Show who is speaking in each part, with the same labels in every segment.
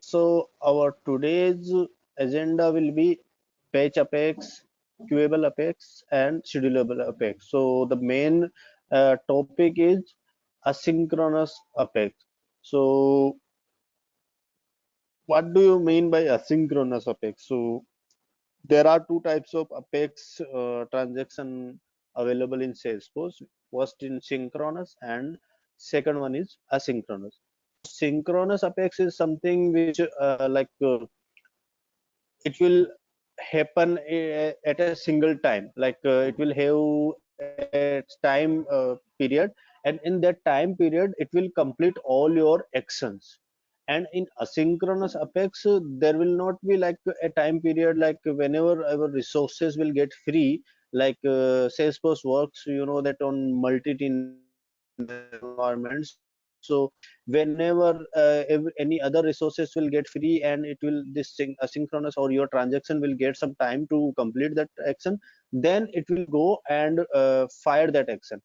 Speaker 1: So our today's agenda will be batch apex, queuable apex, and schedulable apex. So the main topic is asynchronous apex. So what do you mean by asynchronous apex? So there are two types of apex transaction available in Salesforce. First in synchronous and second one is asynchronous. Synchronous apex is something which it will happen at a single time, like it will have a time period, and in that time period it will complete all your actions. And in asynchronous apex there will not be like a time period, like whenever our resources will get free, like Salesforce works, you know, that on multi-tenant environment. So whenever any other resources will get free and it will this asynchronous or your transaction will get some time to complete that action, then it will go and fire that action,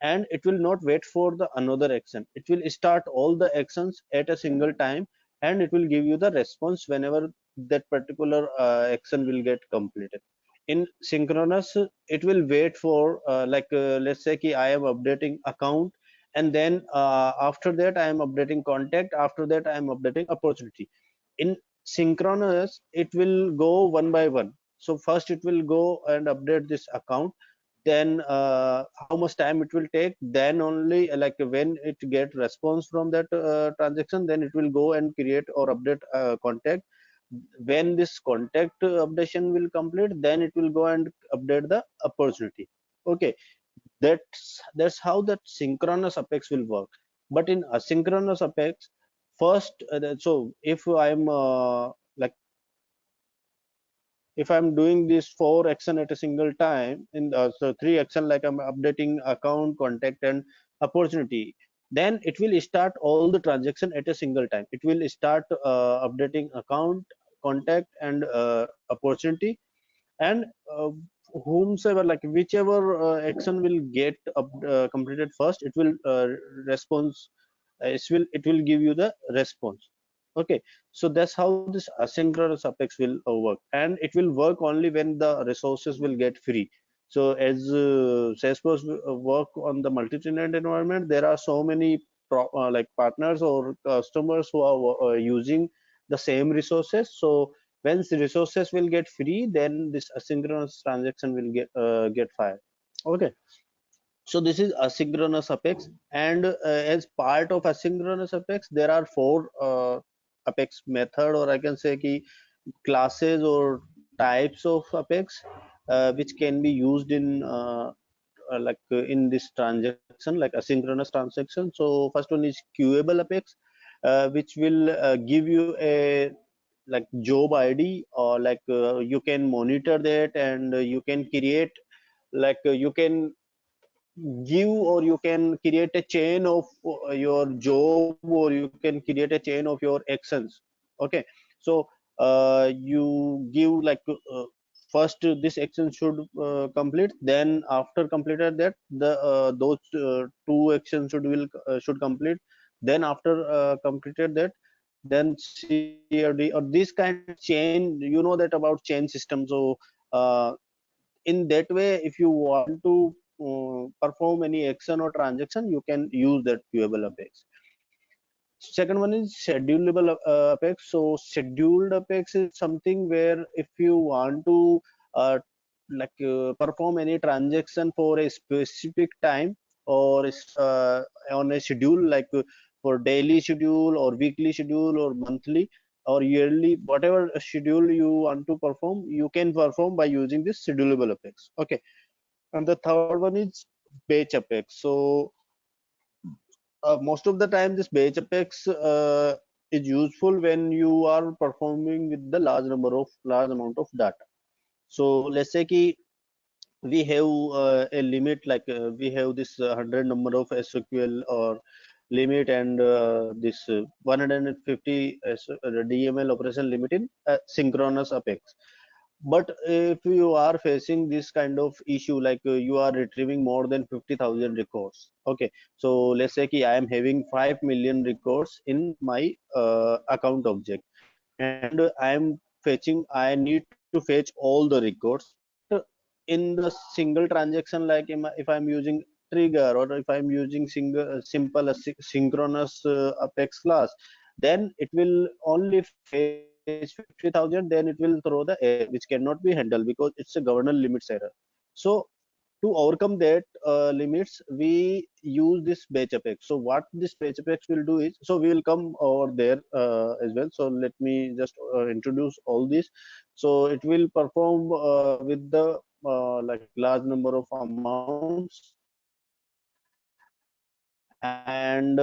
Speaker 1: and it will not wait for the another action. It will start all the actions at a single time, and it will give you the response whenever that particular action will get completed. In synchronous, it will wait for let's say ki I am updating account, and then after that I am updating contact, after that I am updating opportunity. In synchronous, it will go one by one. So first it will go and update this account, then how much time it will take, then only like when it get response from that transaction, then it will go and create or update contact. When this contact updation will complete, then it will go and update the opportunity. Okay, that's how that synchronous apex will work. But in asynchronous apex, first so if I'm like if I'm doing this 4 action at a single time, in so 3 action, like I'm updating account, contact, and opportunity, then it will start all the transaction at a single time. It will start updating account, contact, and opportunity, and whomsoever, like whichever action will get completed first, it will response. It will give you the response. Okay, so that's how this asynchronous apex will work, and it will work only when the resources will get free. So as Salesforce work on the multi-tenant environment, there are so many like partners or customers who are using the same resources. So when the resources will get free, then this asynchronous transaction will get fired. Okay, so this is asynchronous apex, and as part of asynchronous apex, there are four apex method, or I can say ki classes or types of apex which can be used in in this transaction, like asynchronous transaction. So first one is queuable apex, which will give you a like job ID, or like you can monitor that, and you can create you can give, or you can create a chain of your job, or you can create a chain of your actions. Okay, so you give first this action should complete, then after completed that the those two actions should complete, then after completed that, then CRD or this kind of chain, you know that about chain system. So uh, in that way, if you want to perform any action or transaction, you can use that queuable apex. Second one is schedulable apex. So scheduled apex is something where if you want to perform any transaction for a specific time, or on a schedule, for daily schedule or weekly schedule or monthly or yearly, whatever schedule you want to perform, you can perform by using this schedulable apex. Okay, and the third one is batch apex. So most of the time this batch apex is useful when you are performing with the large amount of data. So let's say ki we have a limit, we have this 100 number of SQL or limit, and this 150 DML operation limit in synchronous apex. But if you are facing this kind of issue, like you are retrieving more than 50,000 records, okay, so let's say I am having 5 million records in my account object, and I need to fetch all the records, but in the single transaction, like if I'm using trigger, or if I'm using simple synchronous Apex class, then it will only fetch 50,000, then it will throw the error which cannot be handled because it's a governor limits error. So to overcome that limits, we use this batch apex. So what this batch apex will do is, so we will come over there as well. So let me just introduce all this. So it will perform with the like large number of amounts, and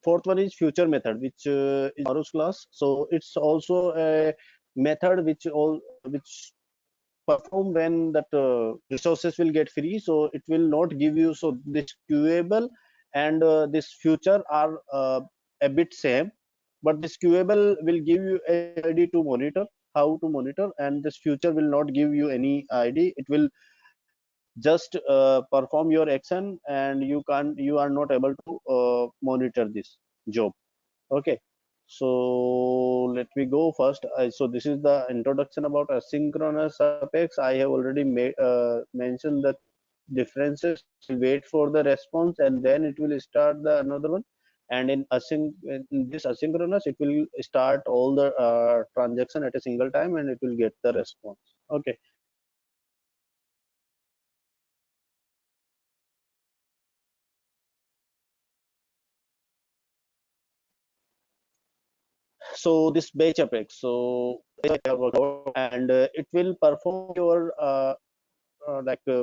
Speaker 1: fourth one is future method, which is tomorrow's class. So it's also a method which perform when that resources will get free, so it will not give you. So this queuable and this future are a bit same, but this queuable will give you a id to monitor, how to monitor, and this future will not give you any id. It will just perform your action, and you are not able to monitor this job. Okay, so let me go first. So this is the introduction about asynchronous Apex. I have already mentioned the differences. It will wait for the response, and then it will start the another one. And in this asynchronous, it will start all the transaction at a single time, and it will get the response. Okay. So this batch Apex. So and it will perform your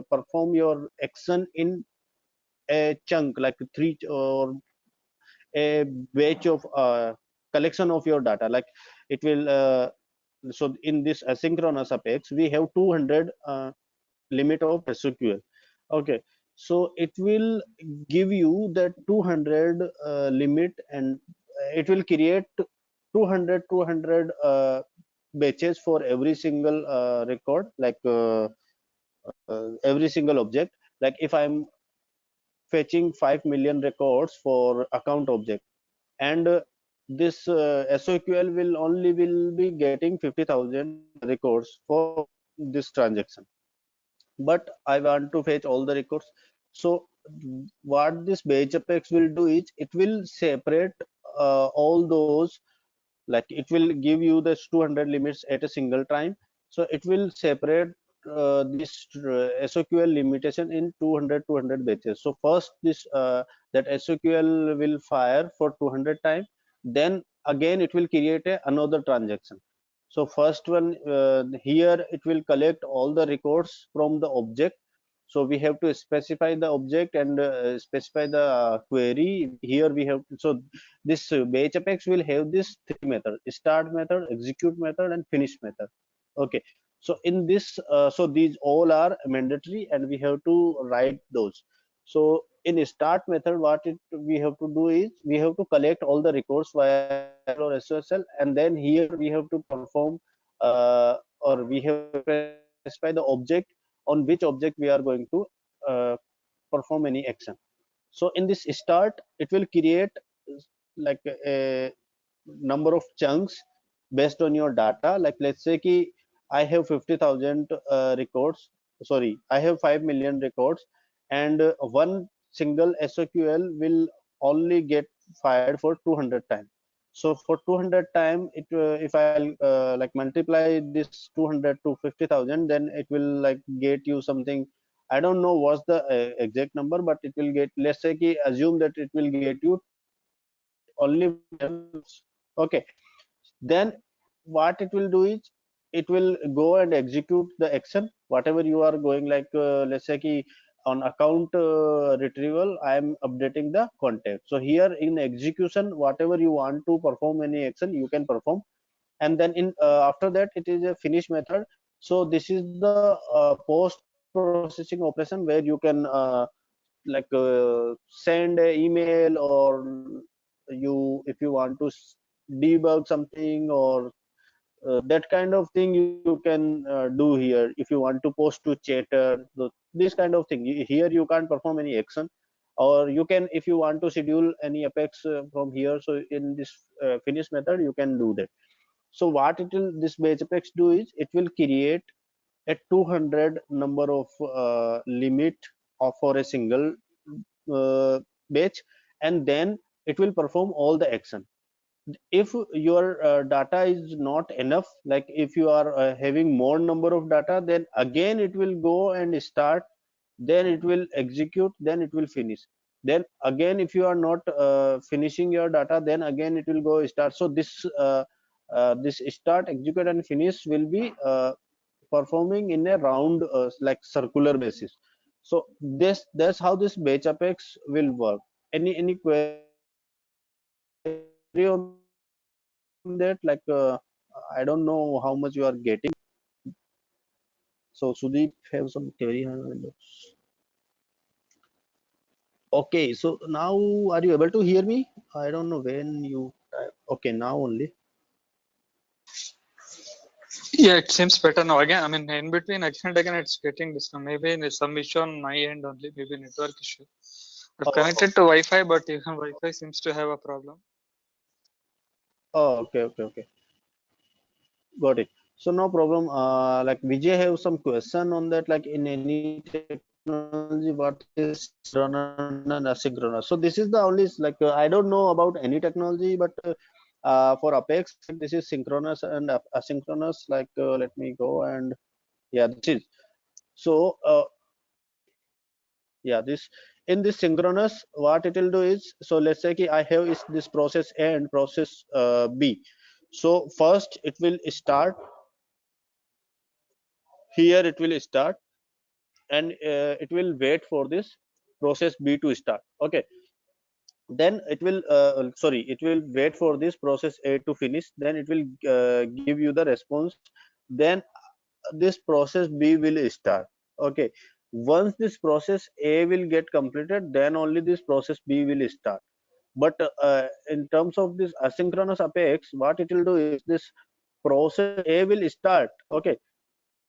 Speaker 1: perform your action in a chunk, like three or a batch of collection of your data. Like it will so in this asynchronous Apex, we have 200 limit of SQL. Okay, so it will give you the 200 limit, and it will create 200 batches for every single record, like every single object. Like if I'm fetching 5 million records for account object, and this SOQL will be getting 50,000 records for this transaction, but I want to fetch all the records. So what this batch apex will do is, it will separate all those, like it will give you this 200 limits at a single time. So it will separate this SOQL limitation in 200 batches. So first this that SOQL will fire for 200 times, then again it will create another transaction. So first one, here it will collect all the records from the object. So we have to specify the object and specify the query. Here we have to, so this batch apex will have this three method: start method, execute method, and finish method. Okay, so in this so these all are mandatory, and we have to write those. So in start method, what we have to do is, we have to collect all the records via or SSL, and then here we have to perform or we have to specify the object, on which object we are going to uh, perform any action. So in this start, it will create like a number of chunks based on your data. Like let's say I have 50,000 records. Sorry, I have 5 million records, and one single SOQL will only get fired for 200 times. So for 200 time, if I like multiply this 200 to 50,000, then it will like get you something. I don't know what's the exact number, but it will get, let's say assume that it will get you only 10. Okay, then what it will do is, it will go and execute the action whatever you are going, like let's say on account retrieval, I am updating the contact. So here in execution, whatever you want to perform any action, you can perform. And then in after that, it is a finish method. So this is the post processing operation, where you can send a email, or you, if you want to debug something, or that kind of thing you can do here. If you want to post to chatter, this kind of thing, here you can't perform any action. Or you can, if you want to schedule any apex from here, so in this finish method you can do that. So what it will, this batch apex do is, it will create a 200 number of limit of for a single batch, and then it will perform all the action. If your data is not enough, like if you are having more number of data, then again it will go and start, then it will execute, then it will finish. Then again, if you are not finishing your data, then again it will go start. So this start, execute and finish will be performing in a round, like circular basis. So that's how this batch apex will work. Any query on that? Like I don't know how much you are getting. So Sudeep have some query on that. Okay, so now are you able to hear me? I don't know when you type. Okay, now only.
Speaker 2: Yeah, it seems better now. Again, I mean, in between, again, it's getting this. Maybe there's some issue on my end only, maybe network issue. I've
Speaker 1: Oh,
Speaker 2: connected to Wi-Fi, but even Wi-Fi seems to have a problem.
Speaker 1: oh, okay. Got it. So no problem. Like Vijay have some question on that. Like in any technology, what is synchronous and asynchronous? So this is the only, like I don't know about any technology, but for Apex, like this is synchronous and asynchronous. Like let me go, and yeah, this is. So yeah, this, in this synchronous, what it will do is, so let's say ki I have is this process A and process B. So first it will start here, it will start, and it will wait for this process B to start. Okay, then it will sorry, it will wait for this process A to finish, then it will give you the response, then this process B will start. Okay, once this process A will get completed, then only this process B will start. But in terms of this asynchronous apex, what it will do is, this process A will start. Okay,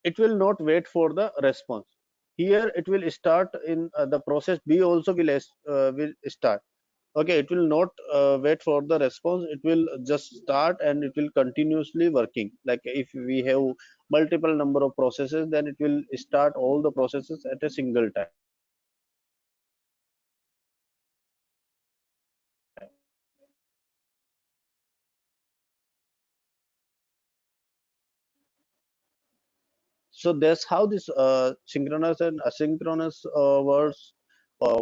Speaker 1: it will not wait for the response. Here it will start in the process B also will start. Okay, it will not wait for the response, it will just start, and it will continuously working. Like if we have multiple number of processes, then it will start all the processes at a single time. So that's how this synchronous and asynchronous words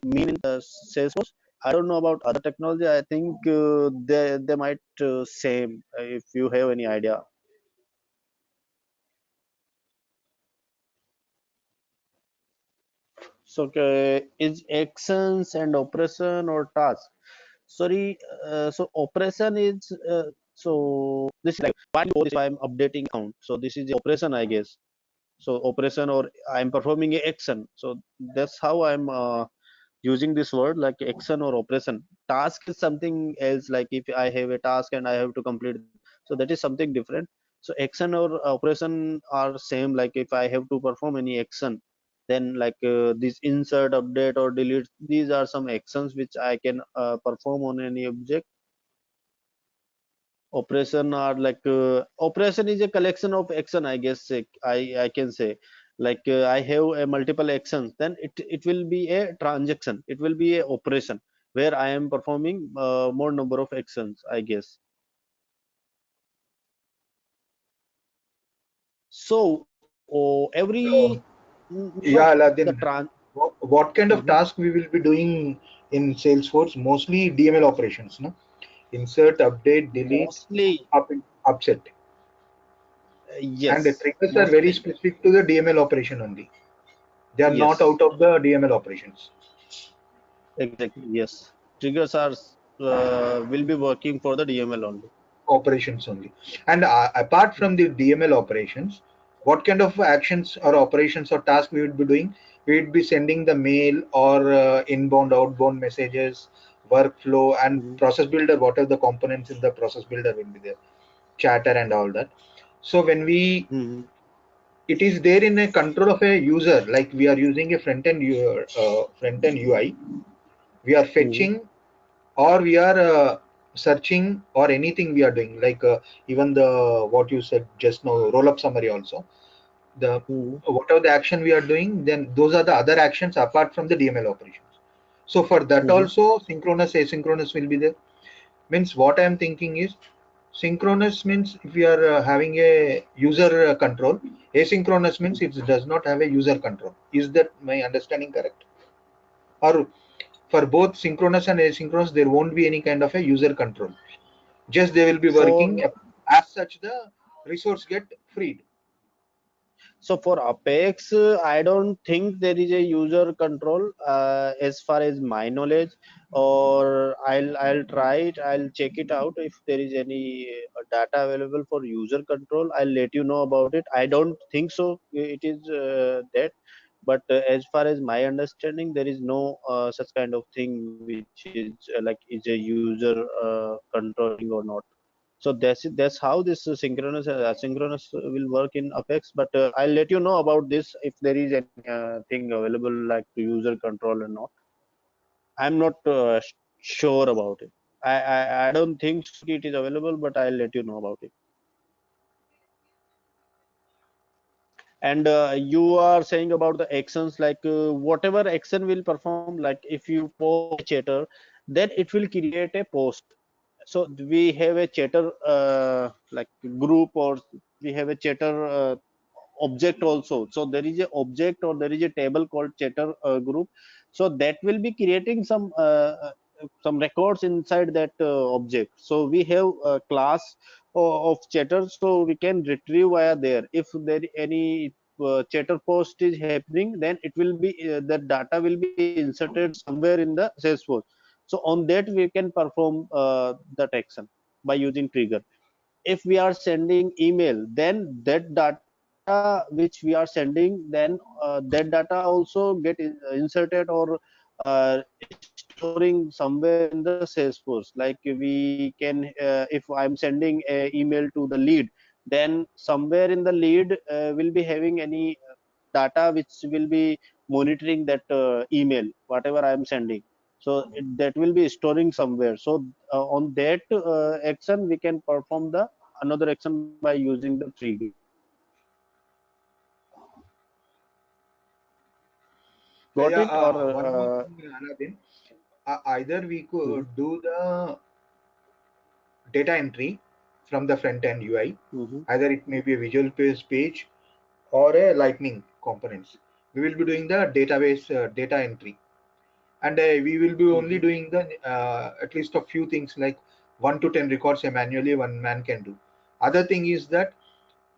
Speaker 1: mean in Salesforce. I don't know about other technology. I think they might same. If you have any idea. So is actions and operation or task? Sorry, so operation is this is like while you this I'm updating account. So this is the operation, I guess. So operation, or I'm performing a action. So that's how I'm using this word, like action or operation. Task is something else. Like if I have a task and I have to complete, so that is something different. So action or operation are same. Like if I have to perform any action, then like this insert, update or delete, these are some actions which I can perform on any object. Operation are like operation is a collection of action, I guess. I can say, like I have a multiple actions, then it will be a transaction, it will be a operation where I am performing more number of actions, I guess. So every
Speaker 3: So,
Speaker 1: not
Speaker 3: yeah,
Speaker 1: the
Speaker 3: Aladdin,
Speaker 1: trans.
Speaker 3: what kind of
Speaker 1: Mhm.
Speaker 3: task we will be doing in Salesforce? Mostly DML operations, no? Insert, update, delete,
Speaker 1: Mostly,
Speaker 3: up, upset. And the
Speaker 1: yes,
Speaker 3: triggers are very
Speaker 1: mostly,
Speaker 3: specific to the DML operation only. They are not
Speaker 1: yes,
Speaker 3: out of the DML operations.
Speaker 1: exactly, yes. Triggers are will be working for the DML only.
Speaker 3: Operations only. And apart from the DML operations, what kind of actions or operations or tasks we would be doing? We would be sending the mail or inbound, outbound messages, workflow, and
Speaker 1: Mhm.
Speaker 3: process builder. What are the components in the process builder will be there? Chatter and all that. So when we,
Speaker 1: Mhm.
Speaker 3: it is there in a control of a user, like we are using a front end UI, we are
Speaker 1: Mhm.
Speaker 3: fetching or we are searching or anything we are doing, like even the what you said just now, roll up summary also, the
Speaker 1: Mhm.
Speaker 3: whatever the action we are doing, then those are the other actions apart from the DML operations. So for that
Speaker 1: Mhm.
Speaker 3: also synchronous asynchronous will be there. Means what I am thinking is, synchronous means if we are having a user control, asynchronous means it does not have a user control. Is that my understanding correct? Or for both synchronous and asynchronous there won't be any kind of a user control, just they will be working
Speaker 1: For
Speaker 3: as such, the resource get freed.
Speaker 1: So for Apex, I don't think there is a user control as far as my knowledge, or I'll try it. I'll check it out if there is any data available for user control. I'll let you know about it. I don't think so. It is that, but as far as my understanding, there is no such kind of thing which is like is a user controlling or not. So that's how this synchronous asynchronous will work in Apex. But I'll let you know about this if there is any thing available like user control or not. I'm not sure about it. I don't think so it is available, but I'll let you know about it. And you are saying about the actions, like whatever action will perform, like if you post a chatter, then it will create a post. So we have a chatter like group, or we have a chatter object also. So there is a object or there is a table called chatter group. So that will be creating some records inside that object. So we have a class of chatter, so we can retrieve via there. If there any chatter post is happening, then it will be that data will be inserted somewhere in the Salesforce. So on that we can perform that action by using trigger. If we are sending email, then that data which we are sending, then that data also get inserted or storing somewhere in the Salesforce. Like we can if I'm sending a email to the lead, then somewhere in the lead will be having any data which will be monitoring that email whatever I'm sending. So that will be storing somewhere. So on that action we can perform the another action by using the trigger. Got
Speaker 3: Yeah,
Speaker 1: it? Or
Speaker 3: one more thing, Aladdin. Either we
Speaker 1: mhm,
Speaker 3: could do the data entry from the front end UI,
Speaker 1: mhm,
Speaker 3: either it may be a visual based page or a lightning components. We will be doing the database data entry, and we will be only
Speaker 1: mhm.
Speaker 3: doing the at least a few things like 1 to 10 records manually one man can do. Other thing is that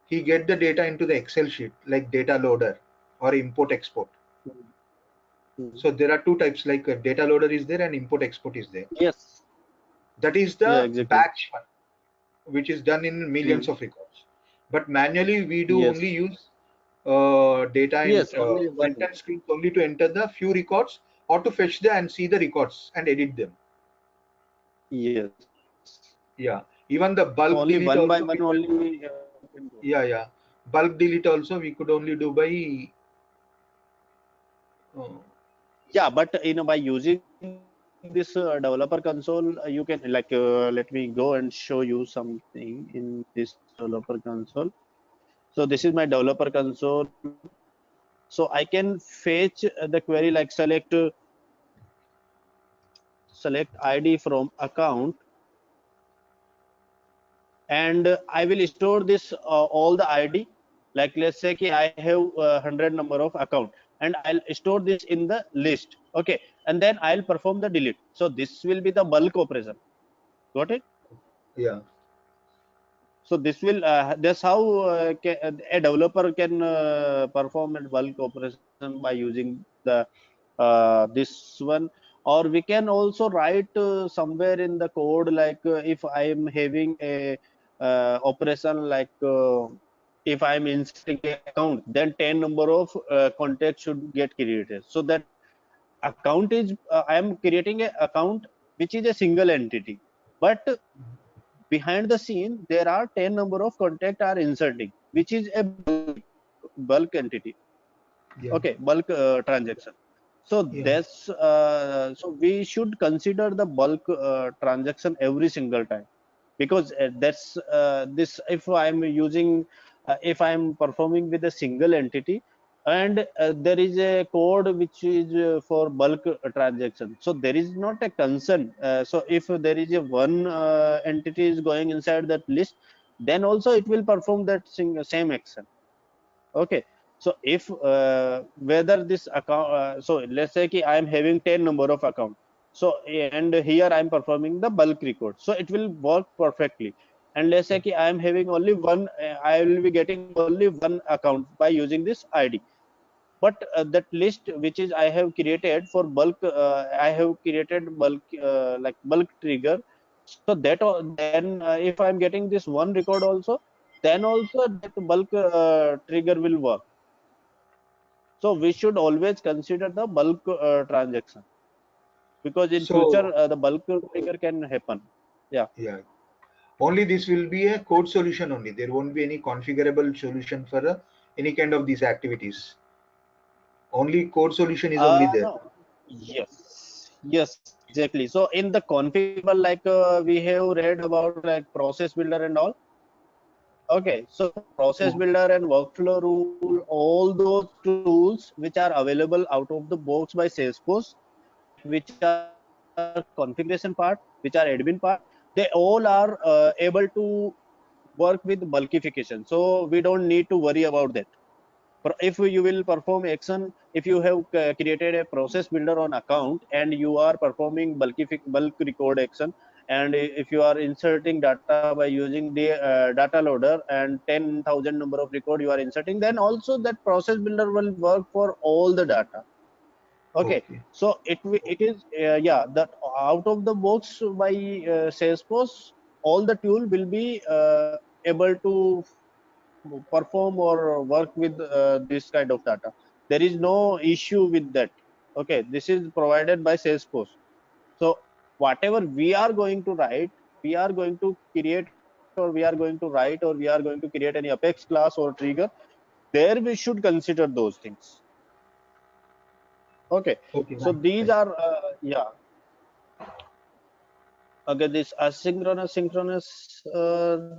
Speaker 3: he get the data into the Excel sheet like data loader or import export.
Speaker 1: Mhm. Mhm.
Speaker 3: So there are two types, like data loader is there and import export is there.
Speaker 1: Yes.
Speaker 3: That is
Speaker 1: Yeah,
Speaker 3: the
Speaker 1: exactly.
Speaker 3: batch one, which is done in millions
Speaker 1: Mhm.
Speaker 3: of records. But manually we do only
Speaker 1: Yes.
Speaker 3: use data in
Speaker 1: Yes, only
Speaker 3: front
Speaker 1: one.
Speaker 3: end screens only to enter the few records or to fetch the and see the records and edit them.
Speaker 1: Yes.
Speaker 3: Yeah, even the
Speaker 1: So
Speaker 3: bulk
Speaker 1: only
Speaker 3: delete
Speaker 1: one by
Speaker 3: also we
Speaker 1: one
Speaker 3: can.
Speaker 1: only we can do.
Speaker 3: Yeah, yeah, bulk delete also we could only do by uh,
Speaker 1: Yeah, but by using this developer console, you can like let me go and show you something in this developer console. So this is my developer console. So I can fetch the query like select ID from account, and I will store this all the ID. Like let's say ki I have 100 number of account, and I'll store this in the list. Okay, and then I'll perform the delete. So this will be the bulk operation. Got it?
Speaker 3: yeah.
Speaker 1: So this will that's how a developer can perform a bulk operation by using the this one. Or we can also write somewhere in the code, like if I am having a operation like if I am inserting a account, then 10 number of contacts should get created. So that account is I am creating a account which is a single entity, but behind the scene there are 10 number of contact are inserting, which is a bulk entity.
Speaker 3: Yeah.
Speaker 1: Okay, bulk transaction. So
Speaker 3: Yeah.
Speaker 1: that's so we should consider the bulk transaction every single time, because that's this if I'm using if I'm performing with a single entity, and there is a code which is for bulk transaction, so there is not a concern. So if there is a one entity is going inside that list, then also it will perform that same action. Okay, so if whether this account so let's say ki I am having 10 number of account, so and here I am performing the bulk record, so it will work perfectly. And let's say ki I am having only one I will be getting only one account by using this ID, but that list which is I have created for bulk, I have created bulk like bulk trigger. So that then if I'm getting this one record also, then also that bulk trigger will work. So we should always consider the bulk transaction, because in future
Speaker 3: So
Speaker 1: the bulk trigger can happen. Yeah.
Speaker 3: yeah, only this will be a code solution only. There won't be any configurable solution for any kind of these activities. Only code solution is only there.
Speaker 1: No. Yes. Yes. Exactly. So in the configurable, like we have read about like process builder and all. Okay. So process
Speaker 3: Oh,
Speaker 1: builder and workflow rule, all those tools which are available out of the box by Salesforce, like which are configuration part, which are admin part, they all are able to work with bulkification. So we don't need to worry about that. If you will perform action, if you have created a process builder on account and you are performing bulk record action, and if you are inserting data by using the data loader and 10,000 number of record you are inserting, then also that process builder will work for all the data. Okay,
Speaker 3: okay.
Speaker 1: so it is yeah, that out of the box by Salesforce, all the tool will be able to perform or work with this kind of data. There is no issue with that. Okay, this is provided by Salesforce. So whatever we are going to write, we are going to create, or we are going to write, or we are going to create any Apex class or trigger, there we should consider those things. Okay,
Speaker 3: Okay,
Speaker 1: so
Speaker 3: fine,
Speaker 1: these
Speaker 3: fine.
Speaker 1: are yeah. Okay, this asynchronous synchronous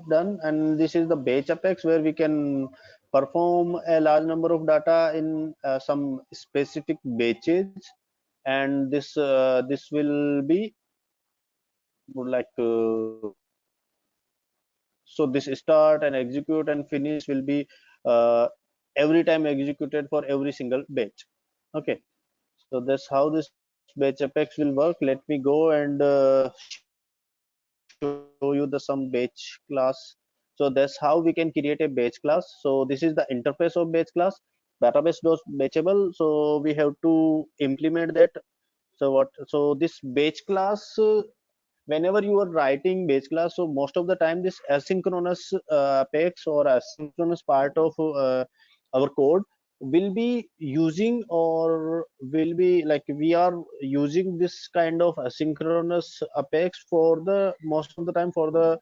Speaker 1: done, and this is the batch Apex where we can perform a large number of data in some specific batches, and this will be like so this start and execute and finish will be uh, every time executed for every single batch. Okay, so that's how this batch Apex will work. Let me go and show you the some batch class. So that's how we can create a batch class. So this is the interface of batch class, database dot batchable. So we have to implement that. So this batch class, whenever you are writing batch class, so most of the time this asynchronous apex or asynchronous part of our code will be using, or will be like we are using this kind of asynchronous apex for the most of the time for the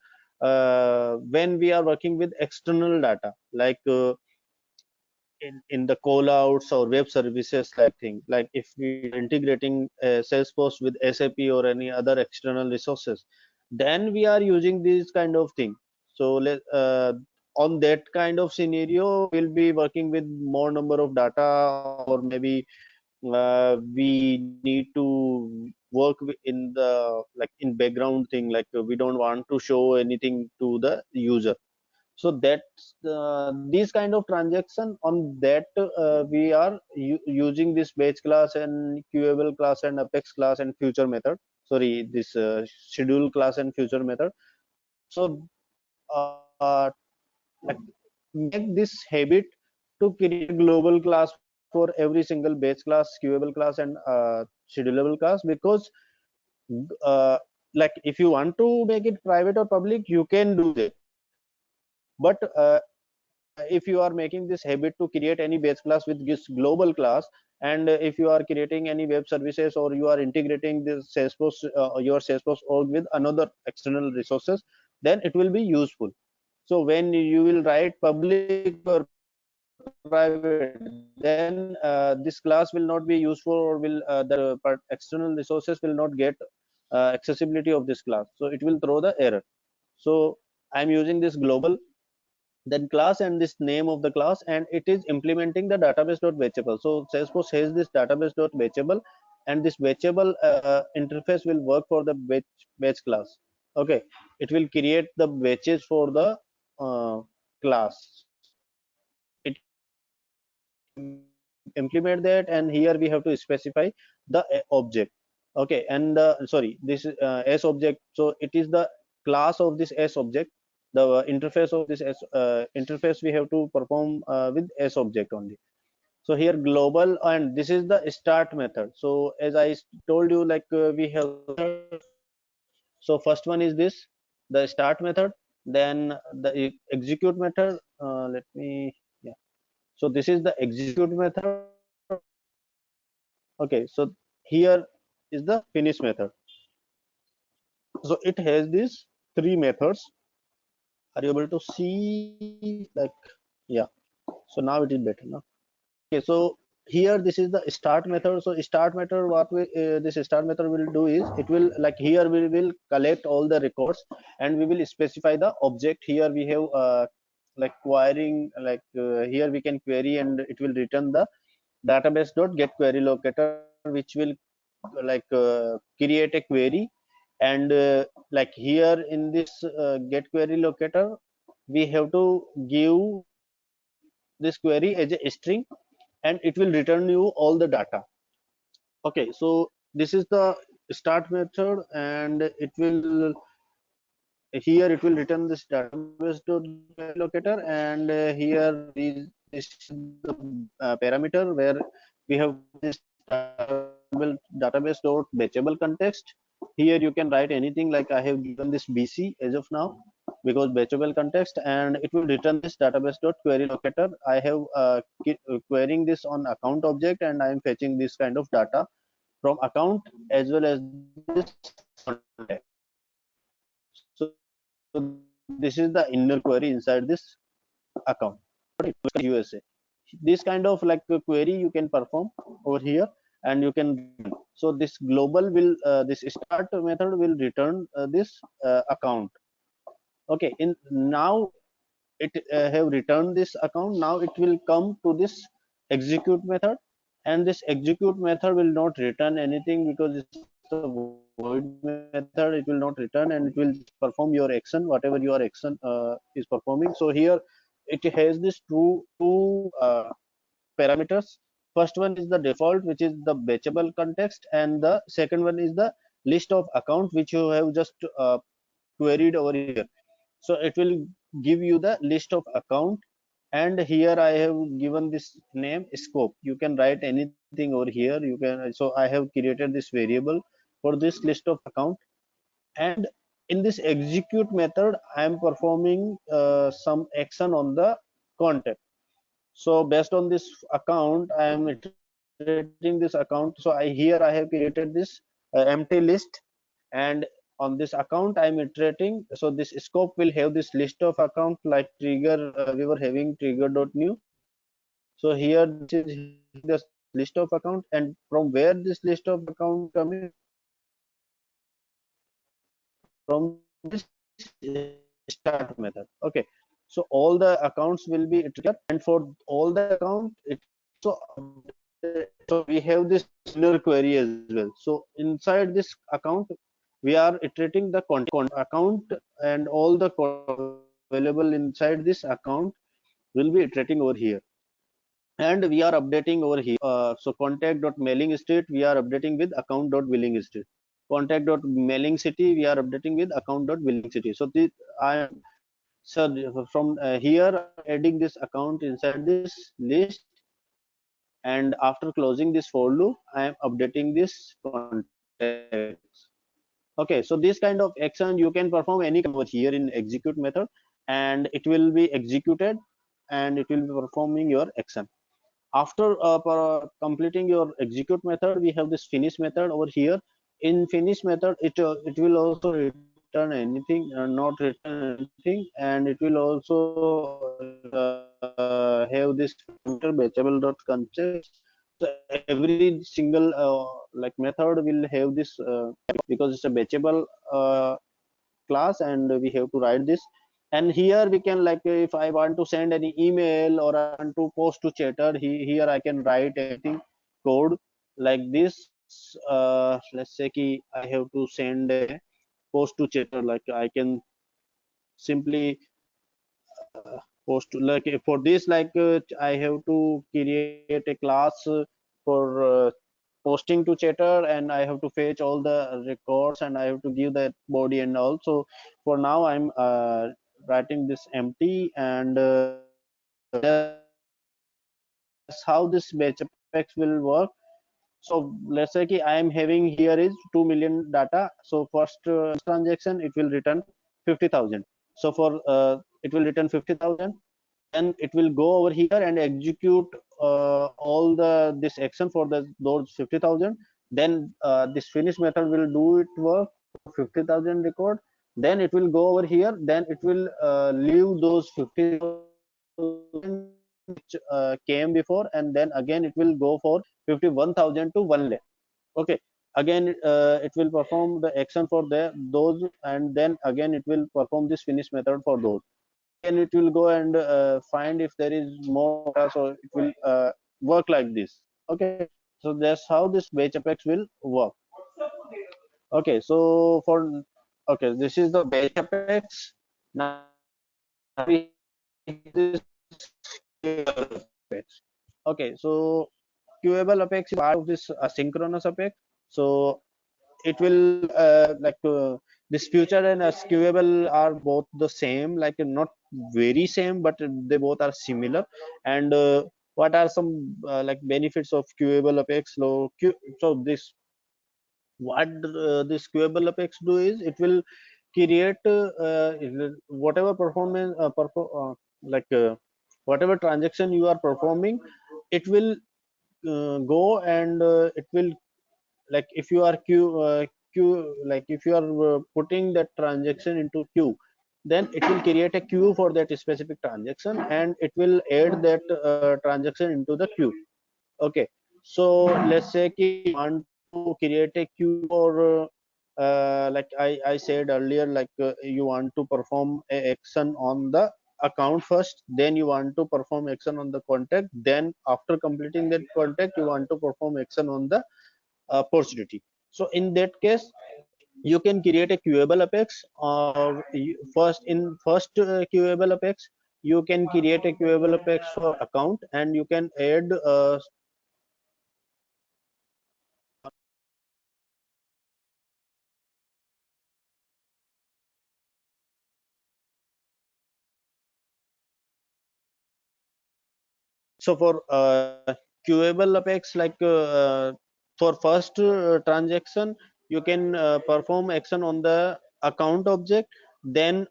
Speaker 1: when we are working with external data, like in the call outs or web services, like thing, like if we are integrating Salesforce with SAP or any other external resources, then we are using this kind of thing. So on that kind of scenario we'll be working with more number of data, or maybe we need to work in the like in background thing, like we don't want to show anything to the user. So that's these kind of transaction on that we are using this batch class and queuable class and apex class and future method, sorry, this schedule class and future method. So like make this habit to create a global class for every single batch class, queuable class, and schedulable class, because uh, like if you want to make it private or public, you can do that. But if you are making this habit to create any base class with this global class, and if you are creating any web services, or you are integrating this Salesforce your Salesforce org with another external resources, then it will be useful. So when you will write public or private, then this class will not be useful, or will the external resources will not get accessibility of this class, so it will throw the error. So I'm using this global, then class, and this name of the class, and it is implementing the database.batchable. So Salesforce has this database.batchable, and this batchable interface will work for the batch class. Okay, it will create the batches for the class. It implement that, and here we have to specify the object. Okay, and sorry, this is s object, so it is the class of this s object. The interface of this s interface we have to perform with s object only. So here global, and this is the start method. So as I told you, like we have, so first one is this, the start method, then the execute method. Let me, yeah, so this is the execute method. Okay, so here is the finish method. So it has these three methods. Are you able to see, like, yeah, so now it is better now. Okay, so here this is the start method. So start method, what we this start method will do is, it will, like, here we will collect all the records, and we will specify the object. Here we have like querying, like here we can query, and it will return the database dot get query locator, which will like create a query. And like here in this get query locator, we have to give this query as a string, and it will return you all the data. Okay, so this is the start method, and it will, here it will return this database locator, and here this is the parameter where we have this database dot batchable context. Here you can write anything, like I have given this BC as of now, because batchable context, and it will return this database dot query locator. I have querying this on account object, and I am fetching this kind of data from account as well as this contact. So this is the inner query inside this account. USA. This kind of like a query you can perform over here, and you can. So this global will this start method will return this account. Okay, in now it have returned this account. Now it will come to this execute method, and this execute method will not return anything, because it's a void method. It will not return, and it will perform your action, whatever your action is performing. So here it has this two parameters. First one is the default, which is the batchable context, and the second one is the list of account, which you have just queried over here. So it will give you the list of account, and here I have given this name scope. You can write anything over here. You can, so I have created this variable for this list of account, and in this execute method I am performing some action on the contact. So based on this account, I am iterating this account. So here I have created this empty list, and on this account I am iterating. So this scope will have this list of account, like trigger, we were having trigger.new. So here this is the list of account, and from where this list of account coming, from this start method. Okay, so all the accounts will be iterated, and for all the account it, so so we have this inner query as well. So inside this account we are iterating the content account, and all the available inside this account will be iterating over here, and we are updating over here. So contact dot mailing state we are updating with account dot billing state. Contact dot mailing city we are updating with account dot billing city. So this I am, so from here adding this account inside this list, and after closing this for loop I am updating this context. Okay, so this kind of action you can perform any over here in execute method, and it will be executed, and it will be performing your action. After completing your execute method, we have this finish method over here. In finish method, it will also return return anything, not return anything, and it will also have this parameter batchable.context. So every single like method will have this because it's a batchable class, and we have to write this. And here we can, like, if I want to send any email or I want to post to chatter, here I can write anything code like this. Let's say ki I have to send a post to chatter, like I can simply post, like for this, like I have to create a class for posting to chatter, and I have to fetch all the records, and I have to give that body and all. So for now I'm writing this empty, and that's how this batch apex will work. So let's say ki I am having here is 2 million data. So first transaction it will return 50,000. So for it will return 50,000. Then it will go over here and execute all the this action for those 50,000. Then this finish method will do it work for 50,000 record. Then it will go over here. Then it will leave those 50,000 which came before, and then again it will go for 51,000 to 1 lakh. Okay, again it will perform the action for those, and then again it will perform this finish method for those. Again it will go and find if there is more data, so it will work like this. Okay, so that's how this batch apex will work. Okay, so for, okay, this is the batch apex. Now we have this queuable apex. Okay, so queuable apex is part of this asynchronous apex. So it will this future and queuable are both the same, like not very same, but they both are similar. And what are some like benefits of queuable apex? So this, what this queuable apex do is, it will create whatever performance like whatever transaction you are performing, it will go and it will, like if you are queue, like if you are putting that transaction into queue, then it will create a queue for that specific transaction, and it will add that transaction into the queue. Okay, so let's say you want to create a queue for like I said earlier, like you want to perform a action on the account first, then you want to perform action on the contact, then after completing that contact you want to perform action on the opportunity. So in that case, you can create a queuable apex. First, in first queuable apex, you can create a queuable apex for account, and you can add so for queuable apex, like for first transaction, you can perform action on the account object. Then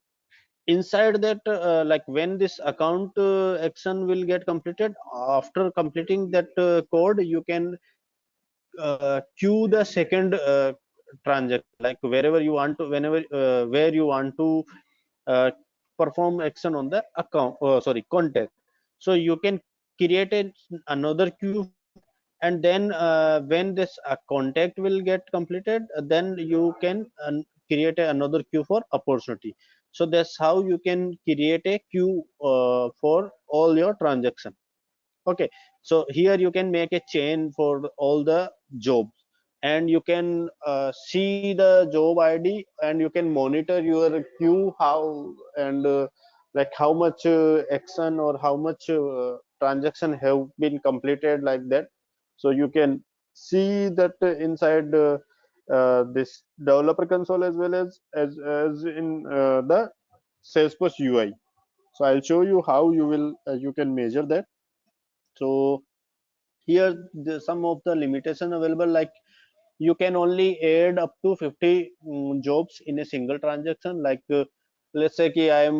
Speaker 1: inside that like when this account action will get completed, after completing that code, you can queue the second transaction, like wherever you want to, whenever where you want to uh, perform action on the account, sorry, contact. So you can create another queue, and then when this contact will get completed, then you can create another queue for opportunity. So that's how you can create a queue for all your transaction. Okay, so here you can make a chain for all the jobs, and you can see the job ID, and you can monitor your queue, how and like how much action or how much transaction have been completed, like that. So you can see that inside this developer console, as well as in the Salesforce UI. So I'll show you how you will you can measure that. So here some of the limitation available, like you can only add up to 50 jobs in a single transaction. Like let's say ki I am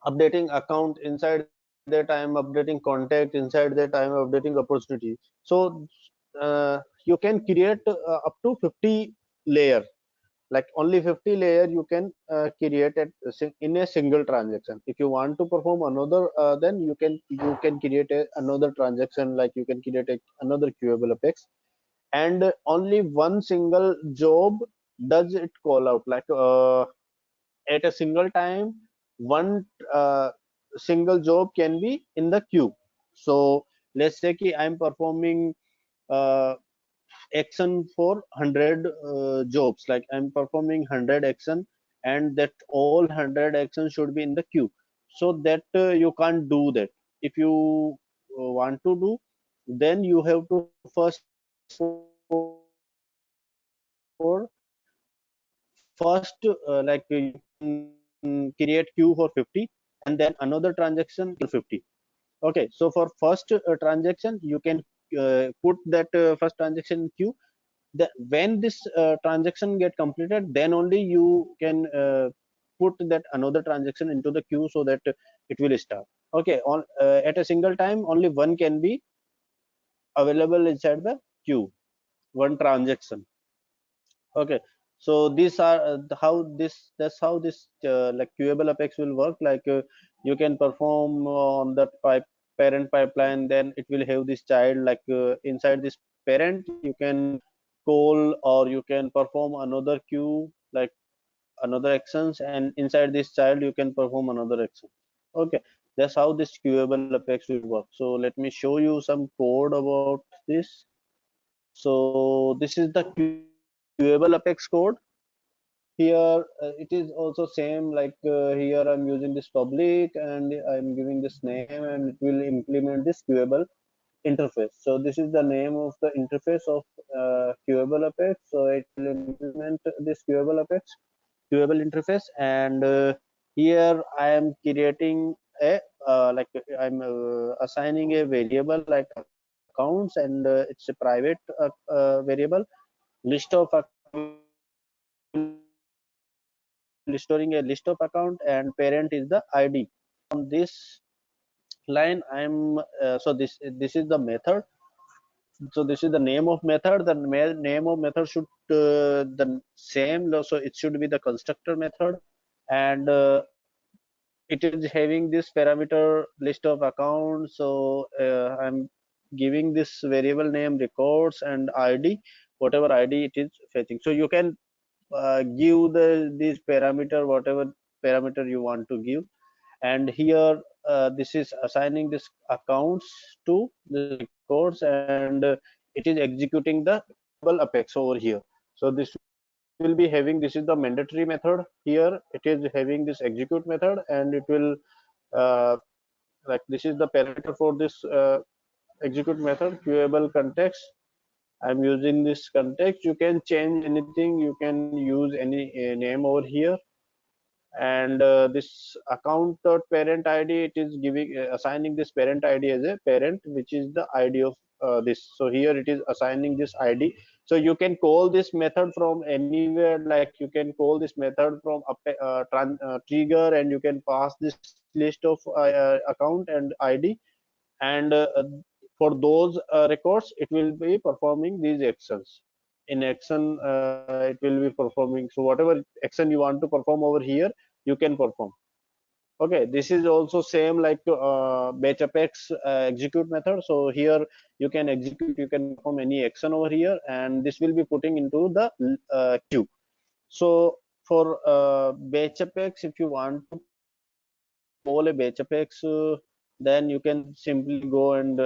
Speaker 1: updating account, inside that I am updating contact, inside that I am updating opportunity. So you can create up to 50 layer. like only 50 layer you can create it in a single transaction. If you want to perform another, then you can create another transaction, like you can create another queuable apex, and only one single job does it call out, like at a single time one single job can be in the queue. So let's say ki I'm performing uh, action for 100 jobs, like I'm performing 100 action, and that all 100 actions should be in the queue. So that you can't do that. If you want to do, then you have to first like you can create queue for 50, and then another transaction 50. Okay, so for first transaction you can put that first transaction in queue. When this transaction get completed, then only you can put that another transaction into the queue, so that it will start. Okay, on at a single time only one can be available inside the queue, one transaction. Okay, so these are that's how this like queuable apex will work. Like you can perform on the parent pipeline, then it will have this child, like inside this parent you can call or you can perform another queue, like another actions, and inside this child you can perform another action. Okay, that's how this queuable apex will work. So let me show you some code about this. So this is the queuable apex code. Here it is also same, like here I'm using this public and I'm giving this name, and it will implement this queuable interface. So this is the name of the interface of queuable apex. So it will implement this queuable interface, and here I am creating a like I'm assigning a variable like accounts, and it's a private variable. List of account will storing a list of account, and parent is the ID. On this line I'm so this is the method. So this is the name of method. The name of method should the same, so it should be the constructor method, and it is having this parameter list of accounts. So I'm giving this variable name records and ID, whatever ID it is fetching. So you can give this parameter, whatever parameter you want to give. And here this is assigning this accounts to the records, and it is executing the queuable apex over here. So this will be having, this is the mandatory method. Here it is having this execute method, and it will uh, like this is the parameter for this execute method, queuable context. I'm using this context. You can change anything, you can use any name over here. And this account parent ID, it is giving assigning this parent ID as a parent, which is the ID of this. So here it is assigning this ID. So you can call this method from anywhere, like you can call this method from trigger, and you can pass this list of account and ID, and for those records it will be performing these actions. In action it will be performing, so whatever action you want to perform over here, you can perform. Okay, this is also same like batch apex execute method. So here you can execute, you can perform any action over here, and this will be putting into the queue. So for batch apex, if you want to call a batch apex, then you can simply go and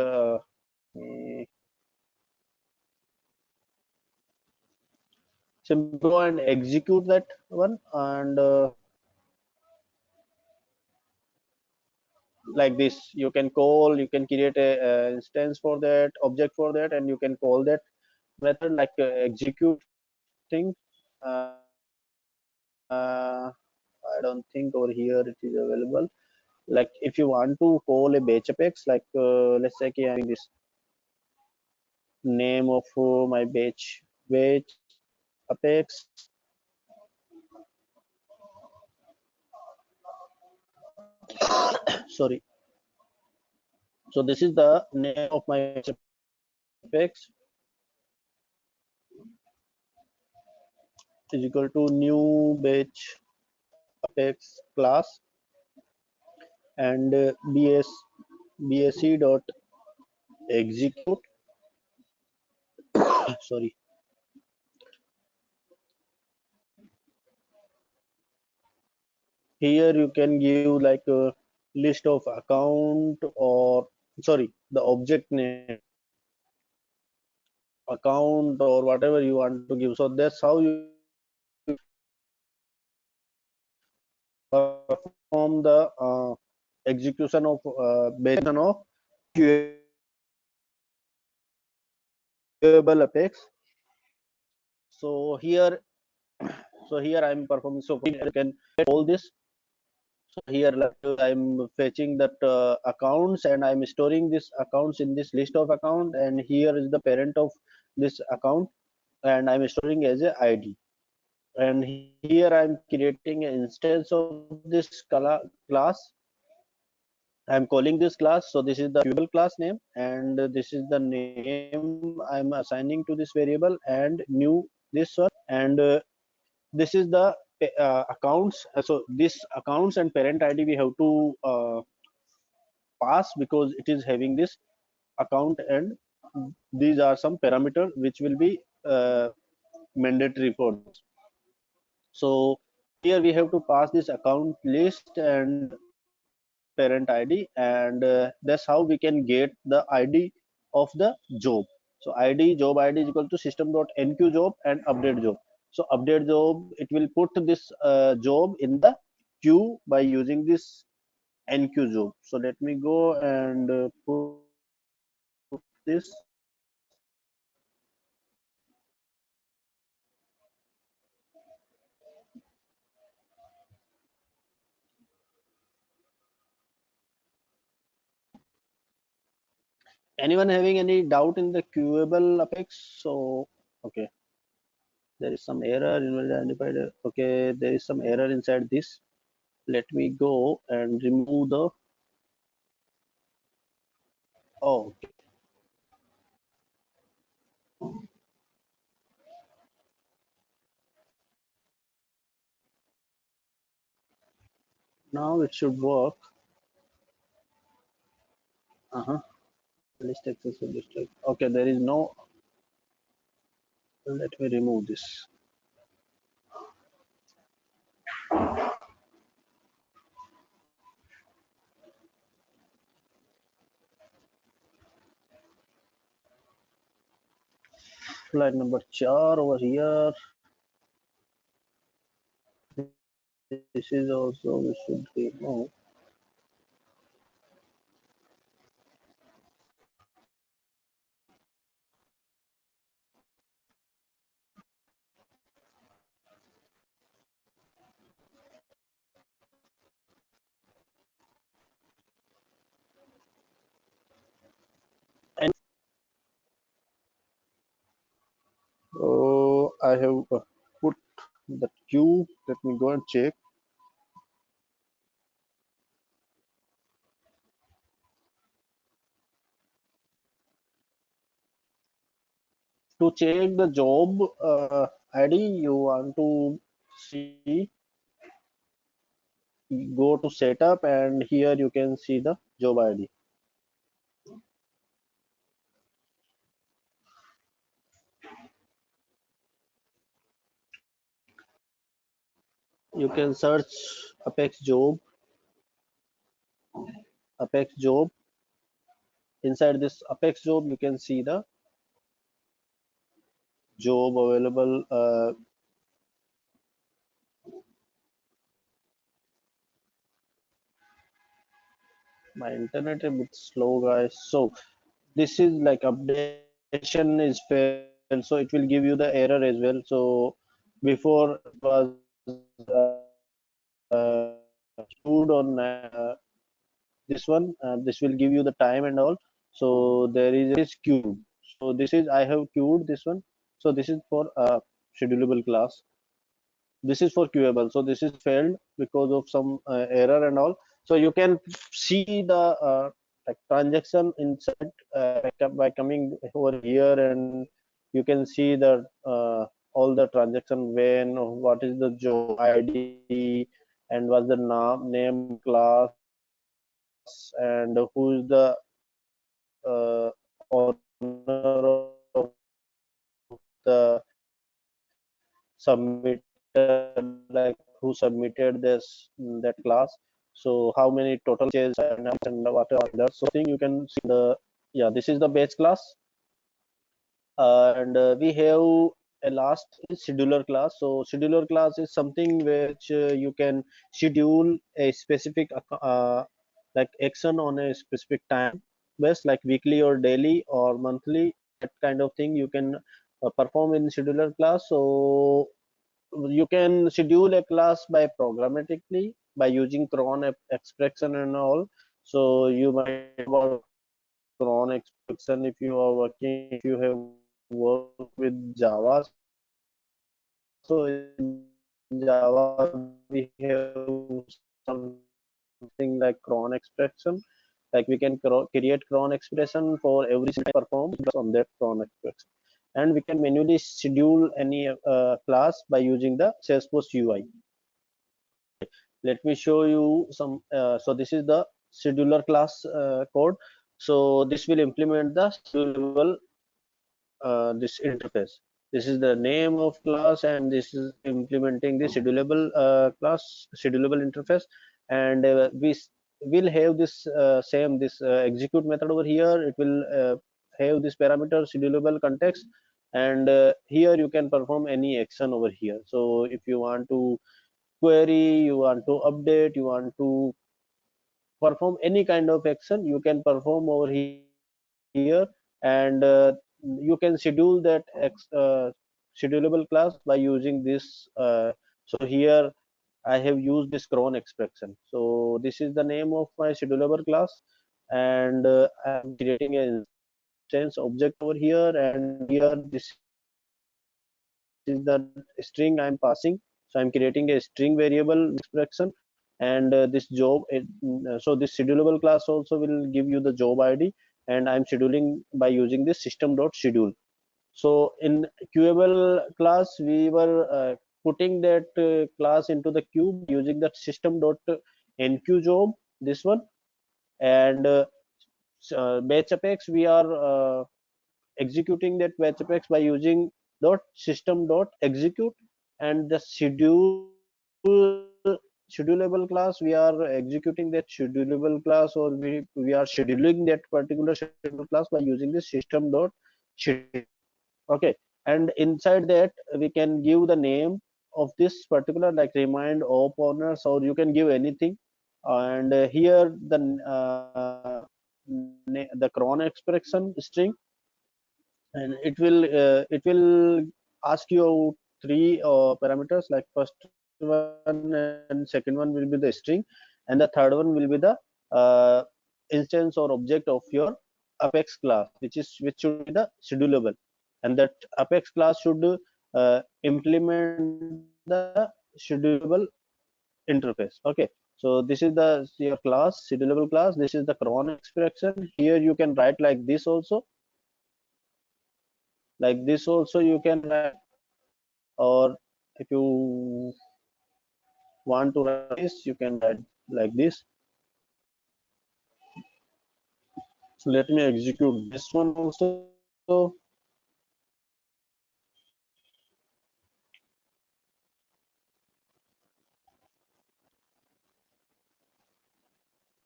Speaker 1: simply go and execute that one, and like this you can call, you can create a instance for that, object for that, and you can call that method like execute thing. I don't think over here it is available. Like if you want to call a batch apex, like let's say I'm this name of my batch apex. Sorry. So this is the name of my batch apex. is equal to new batch apex class and bsc dot execute. Sorry. Here you can give like a list of account, or sorry, the object name, account, or whatever you want to give. So that's how you perform the execution of queuable apex. So here, I'm performing. So you can get all this. So here, like I'm fetching that accounts, and I'm storing this accounts in this list of account, and here is the parent of this account, and I'm storing as a ID. And here I'm creating an instance of this class. I'm calling this class. So this is the queuable class name, and this is the name I'm assigning to this variable, and new this one, and this is the accounts. So this accounts and parent ID we have to pass, because it is having this account, and these are some parameter which will be mandatory for this. So here we have to pass this account list and parent ID, and that's how we can get the ID of the job. So job ID is equal to system.enqueue job and update job. So update job, it will put this job in the queue by using this enqueue job. So let me go and put this. Anyone having any doubt in the queuable apex? So okay, there is some error identified. Okay, there is some error inside this. Let me go and remove the. Oh, okay. Now it should work. Uh-huh. List access will distract. Okay, there is no. Let me remove this. Flight number 4 over here. This is also we should remove. And I have put the queue. Let me go and check. To check the job ID, you want to see, go to setup, and here you can see the job ID. You can search Apex job, Apex job. Inside this Apex job, you can see the job available. My internet a bit slow, guys. So this is like updation is failed, so it will give you the error as well. So before it was queued on this one, this will give you the time and all. So there is queued. So this is, I have queued this one. So this is for schedulable class. This is for queuable. So this is failed because of some error and all. So you can see the like transaction inside by coming over here, and you can see the all the transaction, when, what is the job ID, and what's the name of class, and who is the owner of the submitter, like who submitted that class. So how many total changes and what are others. So thing you can see the, yeah, this is the batch class. And we have a last is scheduler class. So scheduler class is something which you can schedule a specific like action on a specific time best, like weekly or daily or monthly, that kind of thing you can perform in scheduler class. So you can schedule a class by programmatically by using cron expression and all. So you might know about cron expression if you are working, if you have worked with Java. So in Java we have something like cron expression. Like we can create cron expression for every single time we perform on that cron expression, and we can manually schedule any class by using the Salesforce UI. Okay, let me show you some. So this is the scheduler class code. So this will implement the schedulable this interface. This is the name of class, and this is implementing the schedulable class schedulable interface. And will have this same this execute method over here. It will have this parameter schedulable context, and here you can perform any action over here. So if you want to query, you want to update, you want to perform any kind of action, you can perform over here. And you can schedule that schedulable class by using this so here I have used this cron expression. So this is the name of my schedulable class, and I am creating an instance object over here, and here this is the string I'm passing. So I'm creating a string variable expression, and this job so this schedulable class also will give you the job ID, and I'm scheduling by using this system dot schedule. So in QML class we were putting that class into the queue by using that system dot enqueue job, this one. And batch apex we are executing that batch apex by using dot system dot execute. And the schedulable class we are executing that schedulable class, or we are scheduling that particular schedulable class by using the system dot schedule. Okay, and inside that we can give the name of this particular, like remind op owners, or you can give anything. And here the cron expression string, and it will ask you three parameters, like first one and second one will be the string, and the third one will be the uh, instance or object of your apex class, which should be the schedulable. And that apex class should implement the schedulable interface. Okay, so this is the your class schedulable class. This is the cron expression. Here you can write like this also, you can write. Or if you want to write this, you can write like this. So let me execute this one also.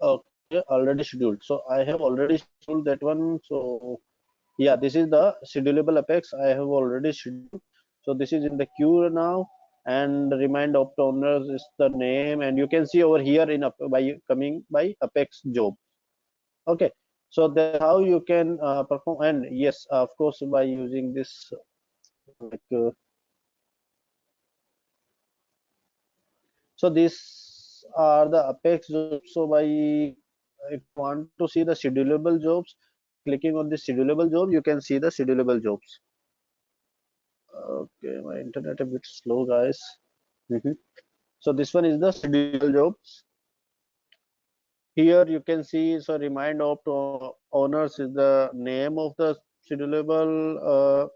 Speaker 1: Okay, already scheduled. So I have already scheduled that one. So yeah, this is the schedulable apex I have already scheduled. So this is in the queue now, and remind opt owners is the name, and you can see over here in by coming by apex job. Okay, so that's how you can perform. And yes, of course, by using this like so these are the apex jobs. So by if you want to see the schedulable jobs, by clicking on the schedulable job, you can see the schedulable jobs. Okay, my internet a bit slow, guys. Mhm. So this one is the schedulable jobs. Here you can see, so remind opt owners is the name of the schedulable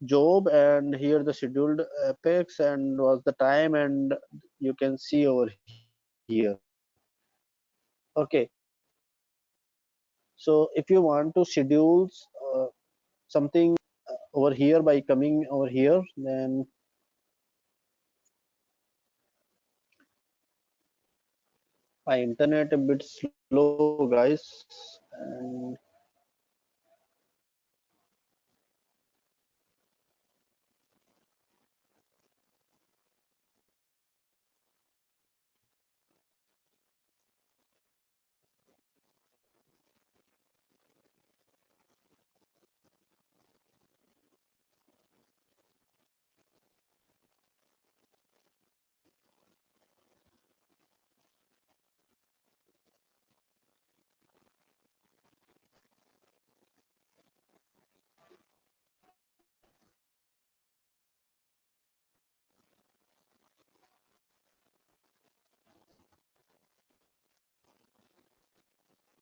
Speaker 1: job, and here the scheduled apex and was the time, and you can see over here. Okay, so if you want to schedule something over here by coming over here, then my internet a bit slow, guys, and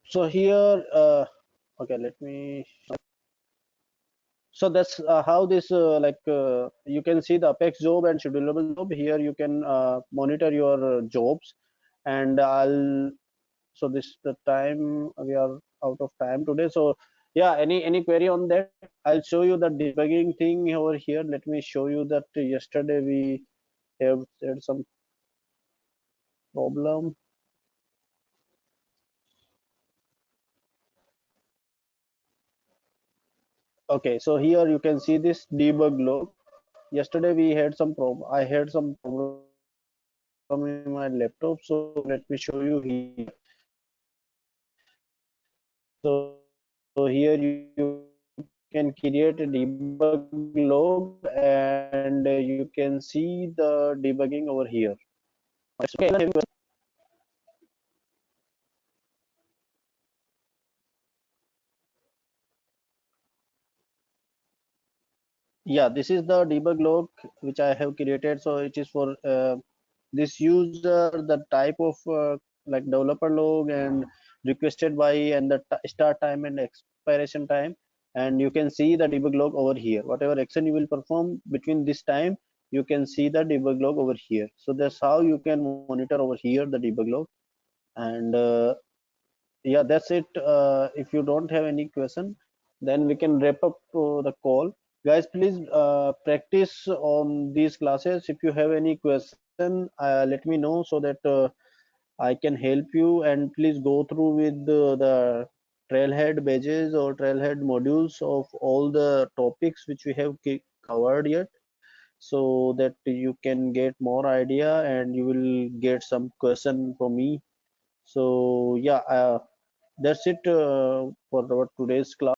Speaker 1: so here okay, let me. So that's how this you can see the apex job and schedulable job. Here you can monitor your jobs, and I'll. So this the time we are out of time today. So yeah, any query on that? I'll show you the debugging thing over here. Let me show you that yesterday we have had some problem. Okay, so here you can see this debug log. Yesterday we had some problem. I had some problem in my laptop. So let me show you here. So here you can create a debug log, and you can see the debugging over here. Okay, yeah, this is the debug log which I have created. So it is for this user, the type of like developer log and requested by, and the start time and expiration time. And you can see the debug log over here. Whatever action you will perform between this time, you can see the debug log over here. So that's how you can monitor over here the debug log. And yeah, that's it. If you don't have any question, then we can wrap up the call. Guys, please practice on these classes. If you have any question, let me know so that I can help you. And please go through with the Trailhead badges or Trailhead modules of all the topics which we have covered yet, so that you can get more idea and you will get some question from me. So yeah, that's it for our today's class.